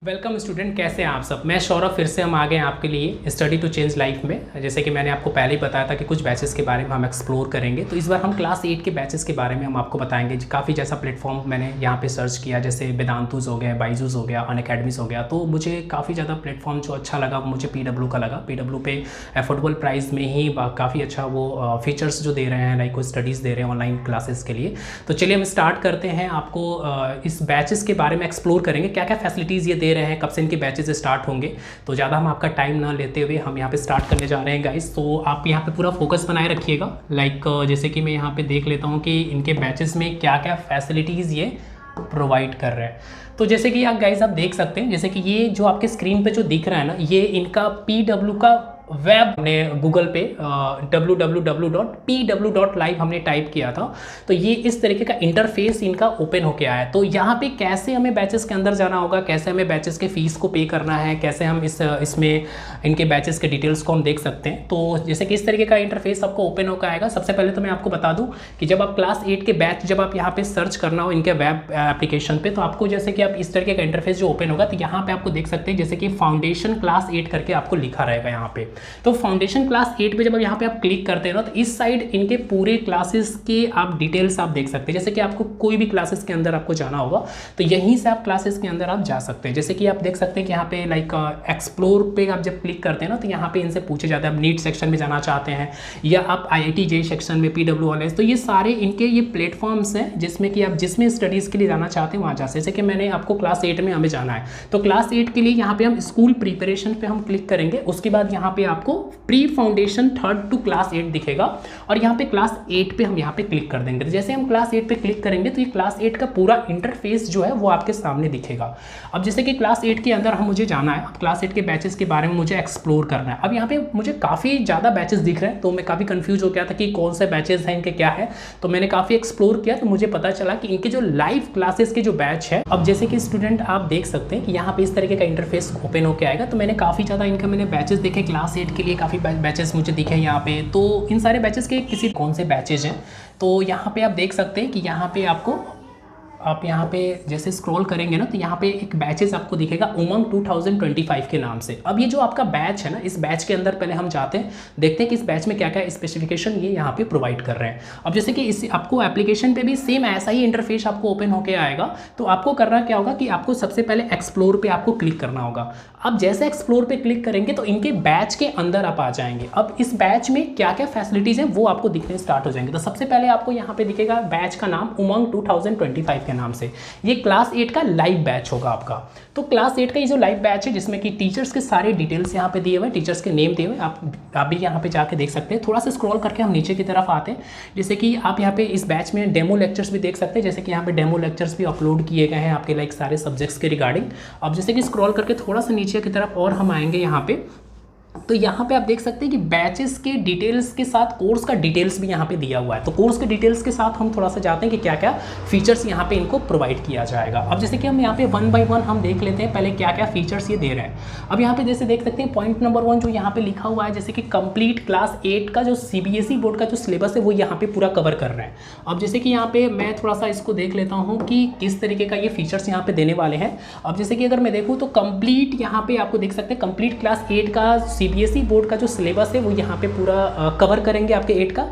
Welcome student, कैसे हैं आप सब। मैं सौरभ, फिर से हम आ गए हैं आपके लिए स्टडी टू चेंज लाइफ में। जैसे कि मैंने आपको पहले ही बताया था कि कुछ बैचेस के बारे में हम एक्सप्लोर करेंगे, तो इस बार हम क्लास 8 के बैचेस के बारे में हम आपको बताएंगे। काफ़ी जैसा प्लेटफॉर्म मैंने यहाँ पे सर्च किया, जैसे वेदांतुज हो गया, बाइजूस हो गया, अनअकैडमीज हो गया, तो मुझे काफ़ी ज़्यादा प्लेटफॉर्म जो अच्छा लगा मुझे PW का लगा। PW पे अफोर्डेबल प्राइस में ही काफ़ी अच्छा वो फीचर्स जो दे रहे हैं, लाइक वो स्टडीज़ दे रहे हैं ऑनलाइन क्लासेस के लिए। तो चलिए हम स्टार्ट करते हैं। आपको इस बैचेस के बारे में एक्सप्लोर करेंगे, क्या क्या फैसिलिटीज़ ये दे रहे हैं, कब से इनके बैचेस स्टार्ट होंगे। तो ज़्यादा हम आपका टाइम ना लेते हुए हम यहाँ पे स्टार्ट करने जा रहे हैं गाइस। तो आप यहाँ पे पूरा फोकस बनाए रखिएगा। लाइक जैसे कि मैं यहाँ पे देख लेता हूँ कि इनके बैचेस में क्या क्या फैसिलिटीज़ ये प्रोवाइड कर रहे हैं। तो जैसे कि आप गाइस आप देख सकते हैं, जैसे कि ये जो आपके स्क्रीन पे जो दिख रहा है ना, ये इनका PW का वेब हमने गूगल पे www.pw.live हमने टाइप किया था, तो ये इस तरीके का इंटरफेस इनका ओपन होके आया है। तो यहाँ पे कैसे हमें बैचेस के अंदर जाना होगा, कैसे हमें बैचेस के फीस को पे करना है, कैसे हम इसमें इनके बैचेस के डिटेल्स को हम देख सकते हैं। तो जैसे कि इस तरीके का इंटरफेस आपको ओपन होकर आएगा। सबसे पहले तो मैं आपको बता दूँ कि जब आप क्लास 8 के बैच जब आप यहाँ पे सर्च करना हो इनके वेब एप्लीकेशन पे, तो आपको जैसे कि आप इस तरीके का इंटरफेस जो ओपन होगा, तो यहाँ पे आपको देख सकते हैं जैसे कि फाउंडेशन क्लास 8 करके आपको लिखा रहेगा यहाँ पे। तो फाउंडेशन क्लास 8 पे जब आप यहाँ पे आप क्लिक करते हैं ना, तो इस साइड इनके पूरे क्लासेस के आप डिटेल्स आप देख सकते हैं। जैसे कि आपको कोई भी क्लासेस के अंदर आपको जाना होगा, तो यहीं से आप क्लासेस के अंदर आप जा सकते हैं। जैसे कि आप देख सकते हैं कि यहाँ पे लाइक एक्सप्लोर पे आप जब क्लिक करते हैं ना, तो यहाँ पे इनसे पूछे जाते हैं आप नीट सेक्शन में जाना चाहते हैं या आप IIT JEE सेक्शन में, PW वाले, तो ये सारे इनके ये प्लेटफॉर्म्स हैं जिसमें कि आप जिसमें स्टडीज़ के लिए जाना चाहते हैं वहाँ जा सकते हैं। जैसे कि मैंने आपको क्लास 8 में हमें जाना है, तो क्लास 8 के लिए यहाँ पे हम स्कूल प्रिपरेशन पे हम क्लिक करेंगे। उसके बाद यहाँ पे आपको pre foundation 3rd to class 8 दिखेगा और यहाँ पे क्लास 8 पे हम यहाँ पे क्लिक कर देंगे। तो जैसे हम क्लास 8 पे क्लिक करेंगे तो ये क्लास 8 का पूरा इंटरफेस जो है वो आपके सामने दिखेगा। अब जैसे कि क्लास 8 के अंदर हम मुझे जाना है, अब क्लास 8 के बैचेस के बारे में मुझे एक्सप्लोर करना है। अब यहाँ पे मुझे काफ़ी ज़्यादा बैचेस दिख रहे हैं, तो मैं काफ़ी कंफ्यूज हो गया था कि कौन से बैचेस हैं, इनके क्या है। तो मैंने काफ़ी एक्सप्लोर किया, तो मुझे पता चला कि इनके जो लाइव क्लासेस के जो बैच है, अब जैसे कि स्टूडेंट आप देख सकते हैं कि यहाँ पे इस तरीके का इंटरफेस ओपन होकर आएगा। तो मैंने काफ़ी ज़्यादा इनका मैंने बैचेस देखे क्लास 8 के लिए, काफ़ी बैचेस मुझे दिखे यहाँ पे। तो इन सारे बैचेस के किसी कौन से बैचेज हैं, तो यहाँ पे आप देख सकते हैं कि यहाँ पे आप यहाँ पे जैसे स्क्रॉल करेंगे ना, तो यहाँ पे एक बैचेस आपको दिखेगा उमंग 2025 के नाम से। अब ये जो आपका बैच है ना, इस बैच के अंदर पहले हम जाते हैं, देखते हैं कि इस बैच में क्या क्या स्पेसिफिकेशन ये यहाँ पे प्रोवाइड कर रहे हैं। अब जैसे कि इस आपको एप्लीकेशन पे भी सेम ऐसा ही इंटरफेस आपको ओपन होकर आएगा। तो आपको करना क्या होगा कि आपको सबसे पहले एक्सप्लोर पे आपको क्लिक करना होगा। अब जैसे एक्सप्लोर पे क्लिक करेंगे तो इनके बैच के अंदर आप आ जाएंगे। अब इस बैच में क्या क्या फैसिलिटीज़ हैं वो आपको दिखने स्टार्ट हो जाएंगे। तो सबसे पहले आपको यहाँ पे दिखेगा बैच का नाम उमंग 2025 के नाम से। ये क्लास 8 का लाइव बैच होगा आपका। तो क्लास 8 का ये जो लाइव बैच है, जिसमें कि टीचर्स के सारे डिटेल्स यहाँ पे दिए हुए हैं, टीचर्स के नेम दिए हुए, आप भी यहाँ पे जाके देख सकते हैं। थोड़ा सा स्क्रॉल करके हम नीचे की तरफ आते हैं, जैसे कि आप यहाँ पे इस बैच में डेमो लेक्चर्स भी देख सकते हैं। जैसे कि यहाँ पे डेमो लेक्चर्स भी अपलोड किए गए हैं आपके लाइक सारे सब्जेक्ट्स के रिगार्डिंग। अब जैसे कि स्क्रॉल करके थोड़ा सा नीचे की तरफ और हम आएंगे यहाँ पे, तो यहाँ पे आप देख सकते हैं कि बैचेस के डिटेल्स के साथ कोर्स का डिटेल्स भी यहाँ पे दिया हुआ है। तो कोर्स के डिटेल्स के साथ हम थोड़ा सा जाते हैं कि क्या क्या फीचर्स यहाँ पे इनको प्रोवाइड किया जाएगा। अब जैसे कि हम यहाँ पे 1 बाय 1 हम देख लेते हैं पहले क्या क्या फीचर्स ये दे रहे हैं। अब यहाँ पे जैसे देख सकते हैं पॉइंट नंबर 1 जो यहाँ पे लिखा हुआ है, जैसे कि कंप्लीट क्लास 8 का जो CBSE बोर्ड का जो सिलेबस है वो यहाँ पे पूरा कवर कर रहे हैं। अब जैसे कि यहाँ पे मैं थोड़ा सा इसको देख लेता हूँ कि किस तरीके का ये फीचर्स यहाँ पे देने वाले हैं। अब जैसे कि अगर मैं देखूँ तो कंप्लीट यहाँ पे आपको देख सकते हैं कंप्लीट क्लास 8 का CBSE बोर्ड का जो सिलेबस है वो यहाँ पे पूरा कवर करेंगे आपके 8 का।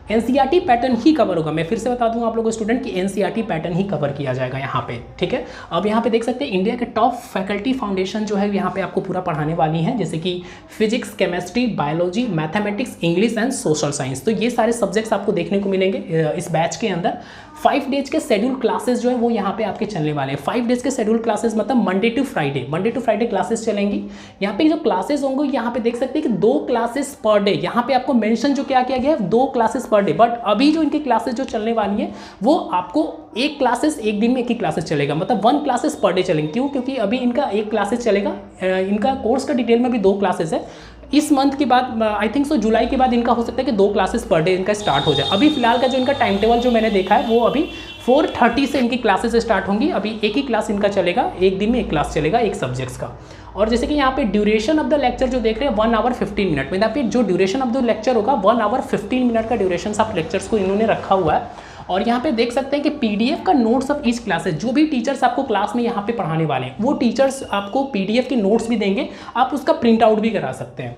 NCERT पैटर्न ही कवर होगा। मैं फिर से बता दूं आप लोगों को स्टूडेंट कि NCERT पैटर्न ही कवर किया जाएगा यहाँ पे, ठीक है। अब यहाँ पे देख सकते हैं इंडिया के टॉप फैकल्टी फाउंडेशन जो है यहाँ पे आपको पूरा पढ़ाने वाली हैं, जैसे कि physics, chemistry, biology, mathematics, English and social science. तो ये सारे सब्जेक्ट्स आपको देखने को मिलेंगे इस बैच के अंदर। 5 डेज के शेड्यूल क्लासेस जो है वो यहाँ पे आपके चलने वाले हैं। 5 डेज के शेड्यूल क्लासेस मतलब मंडे टू फ्राइडे क्लासेस चलेंगी। यहाँ पे जो क्लासेस होंगे यहाँ पे देख सकते हैं कि 2 क्लासेस पर डे, यहाँ पे आपको मेंशन जो क्या किया गया है 2 क्लासेस पर डे। बट अभी जो इनकी क्लासेस जो चलने वाली है वो आपको एक क्लासेस एक दिन में एक ही क्लासेस चलेगा, मतलब 1 क्लासेस पर डे चलेंगे। क्यों? क्योंकि अभी इनका एक क्लासेस चलेगा। इनका कोर्स का डिटेल में भी 2 क्लासेस है। इस मंथ के बाद आई थिंक सो जुलाई के बाद इनका हो सकता है कि 2 क्लासेस पर डे इनका स्टार्ट हो जाए। अभी फिलहाल का जो इनका टाइम टेबल जो मैंने देखा है वो अभी 4:30 से इनकी क्लासेस स्टार्ट होंगी। अभी एक ही क्लास इनका चलेगा, एक दिन में एक क्लास चलेगा एक सब्जेक्ट्स का। और जैसे कि यहाँ पे ड्यूरेशन ऑफ द लेक्चर जो देख रहे हैं 1 आवर 15 मिनट में, यहाँ पे जो ड्यूरेशन ऑफ द लेक्चर होगा 1 आवर 15 मिनट का ड्यूरेशन ऑफ लेक्चर्स को इन्होंने रखा हुआ है। और यहाँ पे देख सकते हैं कि PDF का नोट्स ऑफ ईच क्लासेस, जो भी टीचर्स आपको क्लास में यहाँ पे पढ़ाने वाले हैं वो टीचर्स आपको PDF के नोट्स भी देंगे, आप उसका प्रिंट आउट भी करा सकते हैं।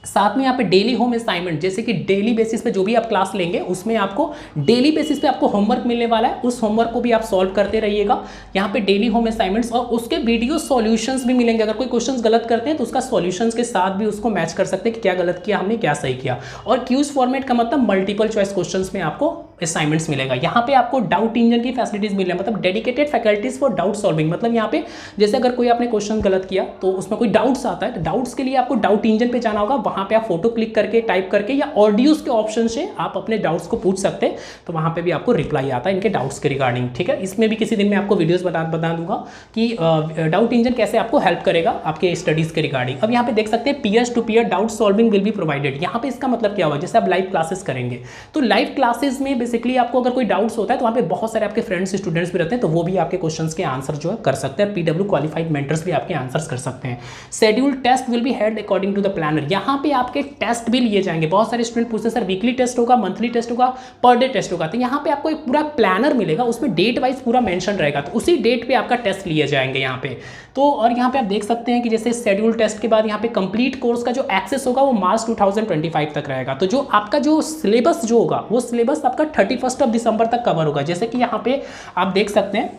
साथ में यहाँ पे डेली होम असाइनमेंट, जैसे कि डेली बेसिस पे जो भी आप क्लास लेंगे उसमें आपको डेली बेसिस पे आपको होमवर्क मिलने वाला है, उस होमवर्क को भी आप सॉल्व करते रहिएगा। यहाँ पे डेली होम असाइनमेंट्स और उसके वीडियो सॉल्यूशंस भी मिलेंगे। अगर कोई क्वेश्चंस गलत करते हैं तो उसका सॉल्यूशंस के साथ भी उसको मैच कर सकते हैं कि क्या गलत किया हमने, क्या सही किया। और क्यूज फॉर्मेट का मतलब मल्टीपल चॉइस क्वेश्चंस में आपको असाइनमेंट्स मिलेगा। यहाँ पे आपको डाउट इंजन की फैसिलिटीज मिल रही है, मतलब dedicated faculties for doubt solving. मतलब यहाँ पे जैसे अगर कोई आपने क्वेश्चन गलत किया तो उसमें कोई डाउट्स आता है तो डाउट्स के लिए आपको डाउट इंजन पे जाना होगा, वहाँ पे आप फोटो क्लिक करके टाइप करके या ऑडियोज के ऑप्शन से आप अपने डाउट्स को पूछ सकते हैं, तो वहाँ पे भी आपको रिप्लाई आता है इनके डाउट्स के रिगार्डिंग। ठीक है, इसमें भी किसी दिन मैं आपको वीडियोस बता दूंगा कि डाउट इंजन कैसे आपको हेल्प करेगा आपके स्टडीज के रिगार्डिंग। अब यहाँ पे देख सकते हैं peer to peer doubt solving will be provided. यहाँ पे इसका मतलब क्या हुआ, जैसे आप लाइव क्लासेस करेंगे तो लाइव क्लासेस में बेसिकली आपको अगर कोई डाउट्स होता है तो वहाँ पे बहुत सारे आपके फ्रेंड्स स्टूडेंट्स भी रहते हैं, तो वो भी आपके क्वेश्चंस के आंसर जो है कर सकते हैं। PW क्वालिफाइड मेंटर्स भी आपके आंसर्स कर सकते हैं। Schedule test will be held according to the planner. यहाँ पे आपके टेस्ट भी लिए जाएंगे। बहुत सारे स्टूडेंट पूछते हैं सर वीकली टेस्ट होगा, मंथली टेस्ट होगा, पर डे टेस्ट होगा, तो यहाँ पे आपको एक पूरा प्लानर मिलेगा, उसमें डेट वाइज पूरा मेंशन रहेगा, तो उसी डेट पे आपका टेस्ट लिए जाएंगे यहाँ पे। तो और यहाँ पे आप देख सकते हैं कि जैसे शेड्यूल टेस्ट के बाद यहाँ पे कंप्लीट कोर्स का जो एक्सेस होगा वो मार्च 2025 तक रहेगा। तो जो आपका जो सिलेबस जो होगा वो सिलेबस आपका 31 दिसंबर तक कवर होगा। जैसे कि यहाँ पे आप देख सकते हैं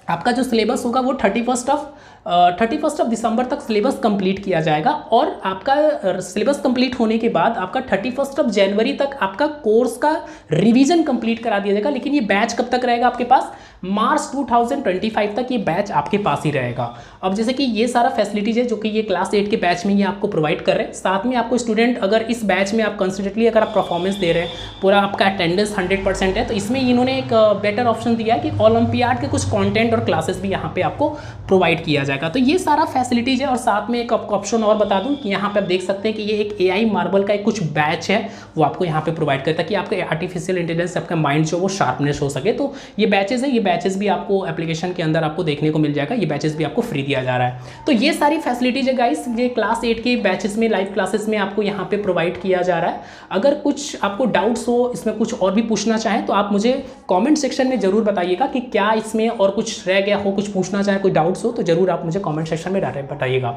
आपका जो सिलेबस होगा वो 31 दिसंबर तक सिलेबस कंप्लीट किया जाएगा, और आपका सिलेबस कंप्लीट होने के बाद आपका 31 जनवरी तक आपका कोर्स का रिवीजन कंप्लीट करा दिया जाएगा। लेकिन ये बैच कब तक रहेगा आपके पास, मार्च 2025 तक ये बैच आपके पास ही रहेगा। अब जैसे कि ये सारा फैसिलिटीज है जो कि ये क्लास 8 के बैच में ये आपको प्रोवाइड कर रहे हैं। साथ में आपको स्टूडेंट अगर इस बैच में आप कंसिस्टेंटली अगर आप परफॉर्मेंस दे रहे हैं, पूरा आपका अटेंडेंस 100% है, तो इसमें इन्होंने एक बेटर ऑप्शन दिया है कि ओलंपियाड के कुछ कॉन्टेंट और क्लासेस भी यहाँ पे आपको प्रोवाइड किया जाएगा। तो ये सारा फैसिलिटीज है। और साथ में एक आपको ऑप्शन और बता दूं कि यहाँ पे आप देख सकते हैं कि ये एक AI मार्बल का एक कुछ बैच है वो आपको यहाँ पे प्रोवाइड करता है कि आपके आर्टिफिशियल इंटेलिजेंस आपका माइंड जो वो शार्पनेस हो सके। तो ये बैचेस है, ये बैचेस भी आपको एप्लीकेशन के अंदर आपको देखने को मिल जाएगा। ये बैचेस भी आपको फ्री दिया जा रहा है। तो ये सारी फैसिलिटीज है गाइस, ये क्लास 8 के बैचेस में लाइव क्लासेस में आपको यहाँ पे प्रोवाइड किया जा रहा है। अगर कुछ आपको डाउट्स हो, इसमें कुछ और भी पूछना चाहें तो आप मुझे कॉमेंट सेक्शन में जरूर बताइएगा कि क्या इसमें और कुछ रह गया हो, कुछ पूछना चाहे, कोई डाउट्स हो तो जरूर आप मुझे कॉमेंट सेक्शन में बताइएगा।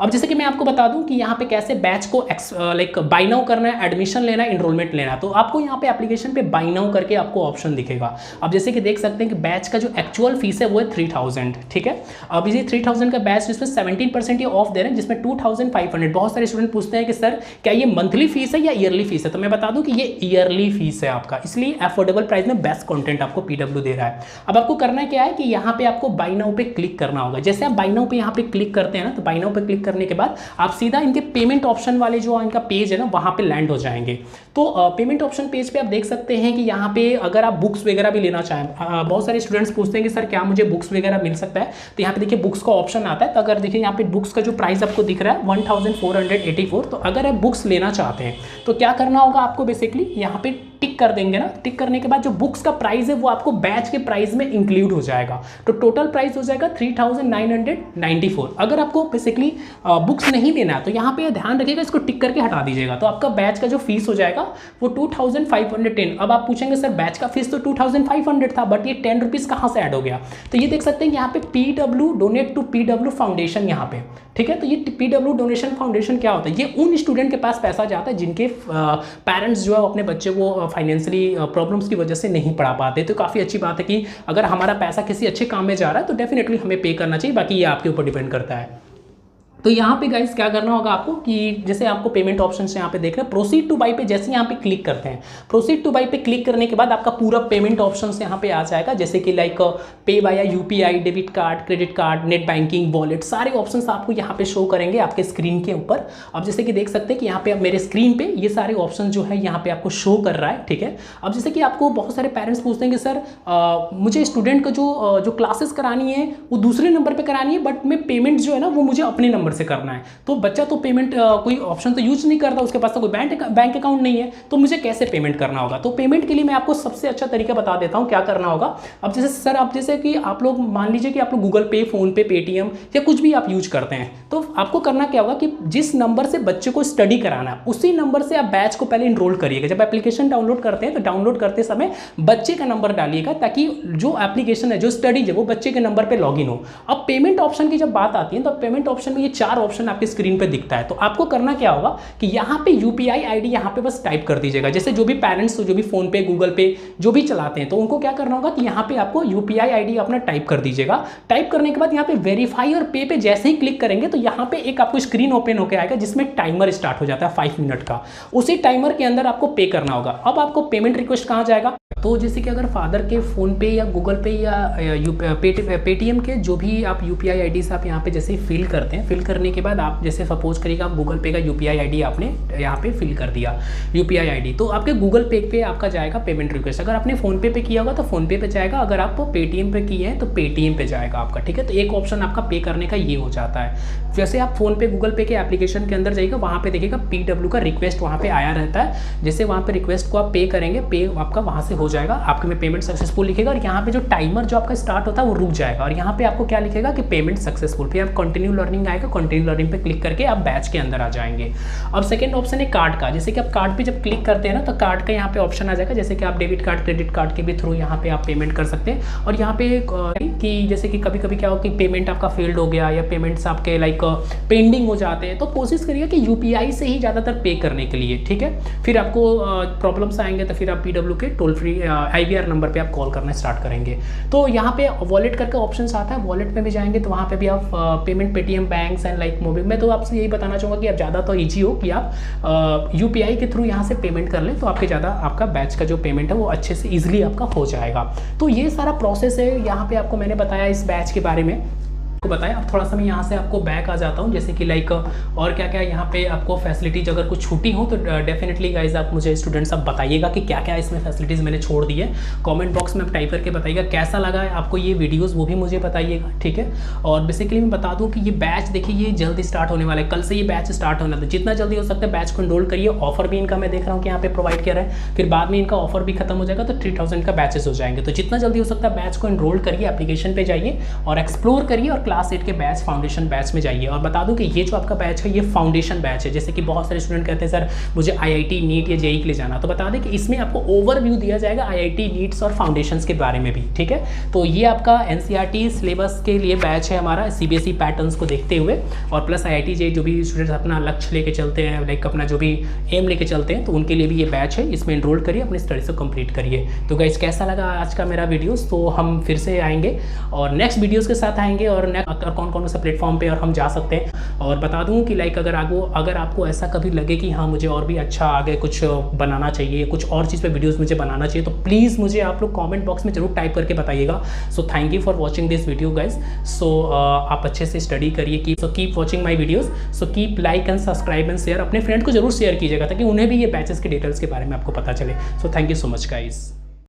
अब जैसे कि मैं आपको बता दूं कि यहाँ पे कैसे बैच को लाइक बाय नाउ करना है, एडमिशन लेना है, एनरोलमेंट लेना है, तो आपको यहाँ पे एप्लीकेशन पे बाय नाउ करके आपको ऑप्शन दिखेगा। अब जैसे कि देख सकते हैं कि बैच का जो एक्चुअल फीस है वो है 3000, ठीक है। अब ये 3000 का बैच जिसमें 17% ये ऑफ दे रहे हैं, जिसमें 2500। बहुत सारे स्टूडेंट पूछते हैं कि सर क्या ये मंथली फीस है या ईयरली फीस है, तो मैं बता दूं कि ये ईयरली फीस है आपका, इसलिए अफोर्डेबल प्राइस में बेस्ट कंटेंट आपको PW दे रहा है। अब आपको करना क्या है कि यहाँ पे आपको बाय नाउ पे क्लिक करना होगा। जैसे आप बाय नाउ पे यहाँ पे क्लिक करते हैं ना, तो बाय नाउ पे क्लिक करने के बाद आप सीधा इनके पेमेंट ऑप्शन वाले जो इनका पेज है ना वहाँ पे लैंड हो जाएंगे। तो पेमेंट ऑप्शन पेज पे आप देख सकते हैं कि यहाँ पे अगर आप बुक्स वगैरह भी लेना चाहें, बहुत सारे स्टूडेंट्स पूछते हैं कि सर क्या मुझे बुक्स वगैरह मिल सकता है, तो यहाँ पे देखिए बुक्स का ऑप्शन आता है। तो अगर देखिए यहाँ पे बुक्स का जो प्राइस आपको दिख रहा है 1484, तो अगर आप बुक्स लेना चाहते हैं तो क्या करना होगा आपको, बेसिकली यहाँ पे टिक कर देंगे ना, टिक करने के बाद जो बुक्स का प्राइस है वो आपको बैच के प्राइस में इंक्लूड हो जाएगा। तो टोटल प्राइस हो जाएगा 3994। अगर आपको बेसिकली बुक्स नहीं लेना है तो यहाँ पे ध्यान रखिएगा, इसको टिक करके हटा दीजिएगा, तो आपका बैच का जो फीस हो जाएगा वो 2510। अब आप पूछेंगे सर बैच का फीस तो 2500 था, बट ये 10 रुपीज़ कहाँ से ऐड हो गया, तो ये देख सकते हैं यहाँ पे PW donate to PW foundation यहाँ पे, ठीक है। तो ये PW डोनेशन फाउंडेशन क्या होता है, ये उन स्टूडेंट के पास पैसा जाता है जिनके पेरेंट्स जो है अपने बच्चे को फाइनेंशियली प्रॉब्लम्स की वजह से नहीं पढ़ा पाते। तो काफ़ी अच्छी बात है कि अगर हमारा पैसा किसी अच्छे काम में जा रहा है तो डेफिनेटली हमें पे करना चाहिए, बाकी ये आपके ऊपर डिपेंड करता है। तो यहाँ पे गाइस क्या करना होगा आपको कि जैसे आपको पेमेंट ऑप्शन से यहाँ पे देख रहे हैं प्रोसीड टू बाई पे, जैसे यहाँ पे क्लिक करते हैं, प्रोसीड टू बाई पे क्लिक करने के बाद आपका पूरा पेमेंट ऑप्शन से यहाँ पे आ जाएगा, जैसे कि लाइक पे via UPI, debit card, credit card, net banking, wallet, सारे ऑप्शंस आपको यहाँ पे शो करेंगे आपके स्क्रीन के ऊपर। अब जैसे कि देख सकते हैं कि यहाँ पे मेरे स्क्रीन पे ये सारे ऑप्शन जो है यहाँ पे आपको शो कर रहा है, ठीक है। अब जैसे कि आपको बहुत सारे पेरेंट्स पूछते हैं कि सर मुझे स्टूडेंट को जो क्लासेस करानी है वो दूसरे नंबर पर करानी है, बट मैं पेमेंट जो है ना वो मुझे अपने नंबर नंबर से करना है। तो बच्चा तो पेमेंट कोई ऑप्शन तो यूज नहीं करता, उसके पास तो कोई बैंक अकाउंट नहीं है, तो मुझे कैसे पेमेंट करना होगा। तो पेमेंट के लिए मैं आपको सबसे अच्छा तरीका बता देता हूँ क्या करना होगा। अब जैसे सर आप जैसे कि आप लोग मान लीजिए कि आप लोग गूगल पे, फोन पे, पेटीएम या कुछ भी आप यूज करते हैं, तो आपको करना क्या होगा कि जिस नंबर से बच्चे को स्टडी कराना है उसी नंबर से आप बैच को पहले इनरोल करिएगा। जब एप्लीकेशन डाउनलोड करते हैं तो डाउनलोड करते समय बच्चे का नंबर डालिएगा, ताकि जो एप्लीकेशन है, जो स्टडी है, वो बच्चे के नंबर पे लॉगिन हो। अब पेमेंट ऑप्शन की जब बात आती है तो पेमेंट ऑप्शन में ये 4 ऑप्शन आपकी स्क्रीन पे दिखता है। तो आपको करना क्या होगा कि यहाँ पे यूपीआई आईडी यहाँ पे बस टाइप कर दीजिएगा। जैसे जो भी पेरेंट्स जो भी फोन पे, गूगल पे जो भी चलाते हैं, तो उनको क्या करना होगा कि यहाँ पे आपको यूपीआई आईडी अपना टाइप कर दीजिएगा। टाइप करने के बाद यहाँ पे वेरीफाई और पे पे जैसे ही क्लिक करेंगे तो यहाँ पे एक आपको स्क्रीन ओपन होकर आएगा जिसमें टाइमर स्टार्ट हो जाता है 5 मिनट का। उसी टाइमर के अंदर आपको पे करना होगा। अब आपको पेमेंट रिक्वेस्ट कहाँ जाएगा, तो जैसे कि अगर फादर के फ़ोन पे या गूगल पे या पेटीएम के जो भी आप यूपीआई आईडी से आप यहाँ पे जैसे ही फिल करते हैं, फिल करने के बाद आप जैसे सपोज करिएगा आप गूगल पे का यूपीआई आईडी आपने यहाँ पे फिल कर दिया यूपीआई आईडी, तो आपके गूगल पे आपका जाएगा पेमेंट रिक्वेस्ट। अगर आपने फ़ोन पे किया होगा तो फ़ोन पे जाएगा, अगर आप पेटीएम पे किए हैं तो पेटीएम पे जाएगा आपका, ठीक है। तो एक ऑप्शन आपका पे करने का ये हो जाता है। जैसे आप फ़ोन पे, गूगल पे के एप्लीकेशन के अंदर जाइएगा, वहाँ पे देखिएगा PW का रिक्वेस्ट वहाँ पे आया रहता है। जैसे वहाँ पे रिक्वेस्ट को आप पे करेंगे, पे आपका वहाँ से हो जाएगा, आपके में पेमेंट सक्सेसफुल लिखेगा और यहाँ पे जो टाइमर जो आपका स्टार्ट होता है वो रुक जाएगा और यहाँ पे आपको क्या लिखेगा कि पेमेंट सक्सेसफुल। फिर आप कंटिन्यू लर्निंग आएगा, कंटिन्यू लर्निंग पे क्लिक करके आप बैच के अंदर आ जाएंगे। अब सेकंड ऑप्शन है कार्ड का। जैसे कि आप कार्ड पे जब क्लिक करते हैं ना तो कार्ड का यहाँ पे ऑप्शन आ जाएगा, जैसे कि आप डेबिट कार्ड, क्रेडिट कार्ड के भी थ्रू यहाँ पे आप पेमेंट कर सकते हैं। और यहाँ पे कि जैसे कि कभी कभी क्या हो कि पेमेंट आपका फेल्ड हो गया या पेमेंट्स आपके लाइक पेंडिंग हो जाते हैं, तो कोशिश करिए कि यूपीआई से ही ज़्यादातर पे करने के लिए, ठीक है। फिर आपको प्रॉब्लम्स आएंगे तो फिर आप PW के टोल फ्री IVR नंबर पे आप कॉल करना स्टार्ट करेंगे। तो यहाँ पे वॉलेट करके ऑप्शन आता है, वॉलेट में भी जाएंगे तो वहाँ पे भी आप payment Paytm, banks and like mobile में, तो आपसे यही बताना चाहूँगा कि आप ज़्यादा तो ईजी हो कि आप यूपीआई के थ्रू यहाँ से पेमेंट कर लें, तो आपके ज़्यादा आपका बैच का जो पेमेंट है वो अच्छे से ईजिली आपका हो जाएगा। तो ये सारा प्रोसेस है, यहाँ पे आपको मैंने बताया इस बैच के बारे में को बताया। अब थोड़ा सा मैं यहाँ से आपको बैक आ जाता हूँ, जैसे कि लाइक और क्या क्या यहाँ पे आपको फैसिलिटीज अगर कुछ छूटी हो तो डेफिनेटली गाइज आप मुझे स्टूडेंट्स आप बताइएगा कि क्या क्या इसमें फैसिलिटीज़ मैंने छोड़ दी है। कमेंट बॉक्स में आप टाइप करके बताइएगा कैसा लगा है आपको ये वीडियोज़, वो भी मुझे बताइएगा, ठीक है। और बेसिकली मैं बता दूँ कि ये बैच देखिए ये जल्दी स्टार्ट होने वाला है, कल से ये बैच स्टार्ट होना था। जितना जल्दी हो सकता है बैच को एनरोल करिए। ऑफर भी इनका मैं देख रहा हूँ कि यहाँ पे प्रोवाइड किया है, फिर बाद में इनका ऑफर भी खत्म हो जाएगा तो 3000 का बैचेस हो जाएंगे। तो जितना जल्दी हो सकता है बैच को एनरोल करिए, एप्लीकेशन पे जाइए और एक्सप्लोर करिए और क्लास 8 के बैच फाउंडेशन बैच में जाइए। और बता दूं कि ये जो आपका बैच है ये फाउंडेशन बैच है। जैसे कि बहुत सारे स्टूडेंट कहते हैं सर मुझे IIT नीट या JEE के लिए जाना, तो बता दें कि इसमें आपको ओवरव्यू दिया जाएगा IIT नीट्स और फाउंडेशंस के बारे में भी, ठीक है। तो ये आपका NCERT सिलेबस के लिए बैच है हमारा, CBSE पैटर्न्स को देखते हुए, और प्लस IIT JEE जो भी स्टूडेंट्स अपना लक्ष्य लेके चलते हैं, लाइक अपना जो भी एम लेके चलते हैं, तो उनके लिए भी ये बैच है। इसमें एनरोल करिए, अपनी स्टडीज को कंप्लीट करिए। तो गाइस कैसा लगा आज का मेरा वीडियोस, तो हम फिर से आएंगे और नेक्स्ट वीडियोस के साथ आएंगे और कौन कौन सा प्लेटफॉर्म पे और हम जा सकते हैं। और बता दूं कि लाइक अगर आपको ऐसा कभी लगे कि हाँ मुझे और भी अच्छा आगे कुछ बनाना चाहिए, कुछ और चीज़ पे वीडियोस मुझे बनाना चाहिए, तो प्लीज़ मुझे आप लोग कमेंट बॉक्स में जरूर टाइप करके बताइएगा। So thank you for watching this video guys. So आप अच्छे से स्टडी करिए, so keep watching my videos, so keep like and subscribe and share. अपने फ्रेंड को जरूर शेयर कीजिएगा ताकि उन्हें भी ये बैचेस के डिटेल्स के बारे में आपको पता चले। सो thank you so much guys.